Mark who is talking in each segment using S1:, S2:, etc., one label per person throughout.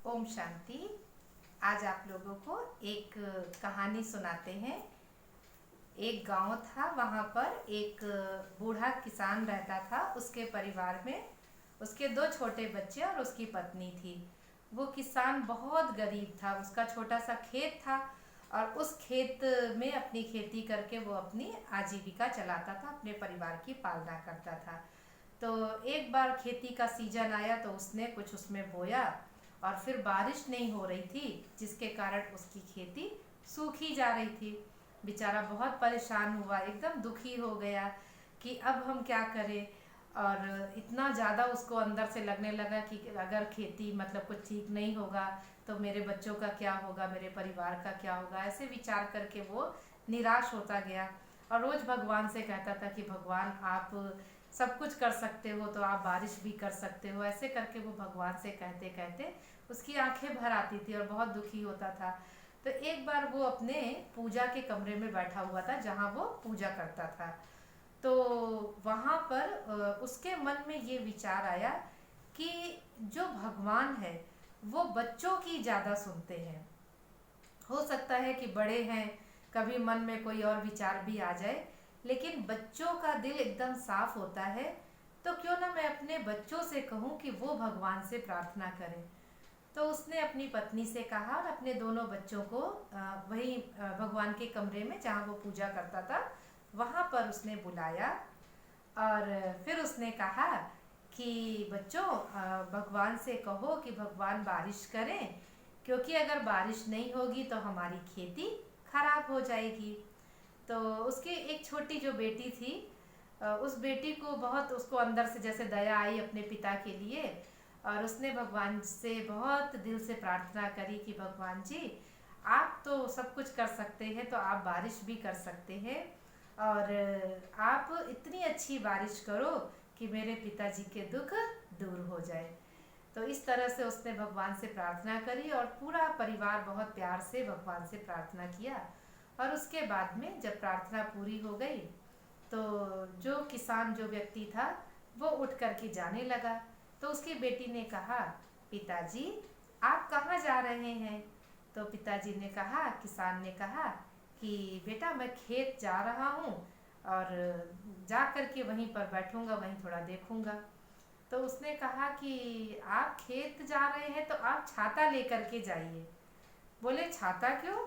S1: ओम शांति। आज आप लोगों को एक कहानी सुनाते हैं। एक गांव था, वहाँ पर एक बूढ़ा किसान रहता था। उसके परिवार में उसके दो छोटे बच्चे और उसकी पत्नी थी। वो किसान बहुत गरीब था, उसका छोटा सा खेत था और उस खेत में अपनी खेती करके वो अपनी आजीविका चलाता था, अपने परिवार की पालना करता था। तो एक बार खेती का सीजन आया तो उसने कुछ उसमें बोया और फिर बारिश नहीं हो रही थी, जिसके कारण उसकी खेती सूखी जा रही थी। बेचारा बहुत परेशान हुआ, एकदम दुखी हो गया कि अब हम क्या करें। और इतना ज़्यादा उसको अंदर से लगने लगा कि अगर खेती मतलब कुछ ठीक नहीं होगा तो मेरे बच्चों का क्या होगा, मेरे परिवार का क्या होगा। ऐसे विचार करके वो निराश होता गया और रोज़ भगवान से कहता था कि भगवान आप सब कुछ कर सकते हो, तो आप बारिश भी कर सकते हो। ऐसे करके वो भगवान से कहते कहते उसकी आंखें भर आती थी और बहुत दुखी होता था। तो एक बार वो अपने पूजा के कमरे में बैठा हुआ था, जहाँ वो पूजा करता था। तो वहाँ पर उसके मन में ये विचार आया कि जो भगवान है वो बच्चों की ज़्यादा सुनते हैं। हो सकता है कि बड़े हैं, कभी मन में कोई और विचार भी आ जाए, लेकिन बच्चों का दिल एकदम साफ होता है। तो क्यों ना मैं अपने बच्चों से कहूँ कि वो भगवान से प्रार्थना करें। तो उसने अपनी पत्नी से कहा और अपने दोनों बच्चों को वही भगवान के कमरे में जहाँ वो पूजा करता था वहाँ पर उसने बुलाया। और फिर उसने कहा कि बच्चों, भगवान से कहो कि भगवान बारिश करें, क्योंकि अगर बारिश नहीं होगी तो हमारी खेती खराब हो जाएगी। तो उसकी एक छोटी जो बेटी थी, उस बेटी को बहुत उसको अंदर से जैसे दया आई अपने पिता के लिए। और उसने भगवान से बहुत दिल से प्रार्थना करी कि भगवान जी, आप तो सब कुछ कर सकते हैं, तो आप बारिश भी कर सकते हैं और आप इतनी अच्छी बारिश करो कि मेरे पिताजी के दुख दूर हो जाए। तो इस तरह से उसने भगवान से प्रार्थना करी और पूरा परिवार बहुत प्यार से भगवान से प्रार्थना किया। और उसके बाद में जब प्रार्थना पूरी हो गई तो जो किसान जो व्यक्ति था वो उठ कर के जाने लगा। तो उसकी बेटी ने कहा, पिताजी आप कहाँ जा रहे हैं? तो पिताजी ने कहा, किसान ने कहा कि बेटा मैं खेत जा रहा हूँ और जा कर के वहीं पर बैठूंगा, वहीं थोड़ा देखूंगा। तो उसने कहा कि आप खेत जा रहे हैं तो आप छाता लेकर के जाइए। बोले छाता क्यों?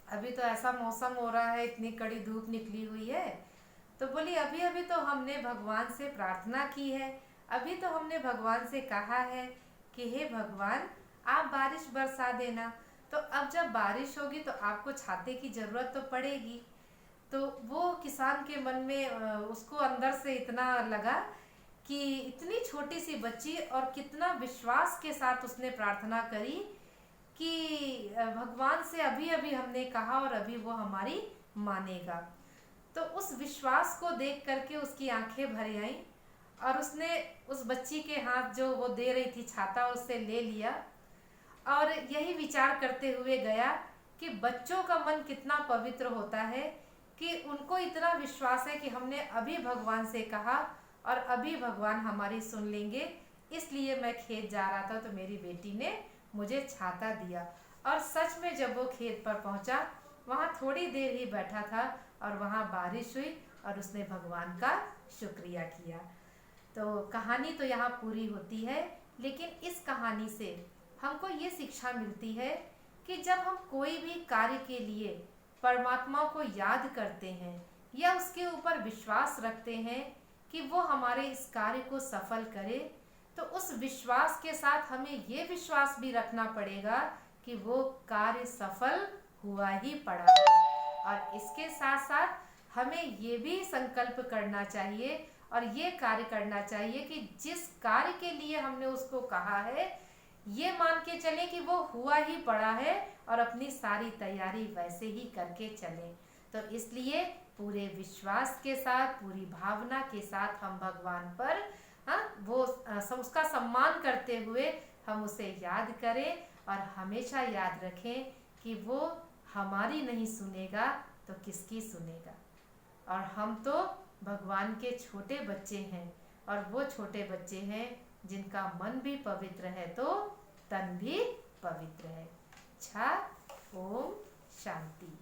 S1: अभी तो ऐसा मौसम हो रहा है, इतनी कड़ी धूप निकली हुई है। तो बोली अभी अभी तो हमने भगवान से प्रार्थना की है, अभी तो हमने भगवान से कहा है कि हे भगवान आप बारिश बरसा देना। तो अब जब बारिश होगी तो आपको छाते की जरूरत तो पड़ेगी। तो वो किसान के मन में उसको अंदर से इतना लगा कि इतनी छोटी सी बच्ची और कितना विश्वास के साथ उसने प्रार्थना करी कि भगवान से अभी अभी हमने कहा और अभी वो हमारी मानेगा। तो उस विश्वास को देख करके उसकी आंखें भर आईं और उसने उस बच्ची के हाथ जो वो दे रही थी छाता, उससे ले लिया और यही विचार करते हुए गया कि बच्चों का मन कितना पवित्र होता है कि उनको इतना विश्वास है कि हमने अभी भगवान से कहा और अभी भगवान हमारी सुन लेंगे। इसलिए मैं खेत जा रहा था तो मेरी बेटी ने मुझे छाता दिया। और सच में जब वो खेत पर पहुंचा, वहाँ थोड़ी देर ही बैठा था और वहाँ बारिश हुई और उसने भगवान का शुक्रिया किया। तो कहानी तो यहाँ पूरी होती है, लेकिन इस कहानी से हमको ये शिक्षा मिलती है कि जब हम कोई भी कार्य के लिए परमात्मा को याद करते हैं या उसके ऊपर विश्वास रखते हैं कि वो हमारे इस कार्य को सफल करे, तो उस विश्वास के साथ हमें ये विश्वास भी रखना पड़ेगा कि वो कार्य सफल हुआ ही पड़ा है। और इसके साथ साथ हमें ये भी संकल्प करना चाहिए और ये कार्य करना चाहिए कि जिस कार्य के लिए हमने उसको कहा है, ये मान के चले कि वो हुआ ही पड़ा है और अपनी सारी तैयारी वैसे ही करके चले। तो इसलिए पूरे विश्वास के साथ, पूरी भावना के साथ हम भगवान पर उसका सम्मान करते हुए हम उसे याद करें और हमेशा याद रखें कि वो हमारी नहीं सुनेगा तो किसकी सुनेगा। और हम तो भगवान के छोटे बच्चे हैं और वो छोटे बच्चे हैं जिनका मन भी पवित्र है तो तन भी पवित्र है। अच्छा, ओम शांति।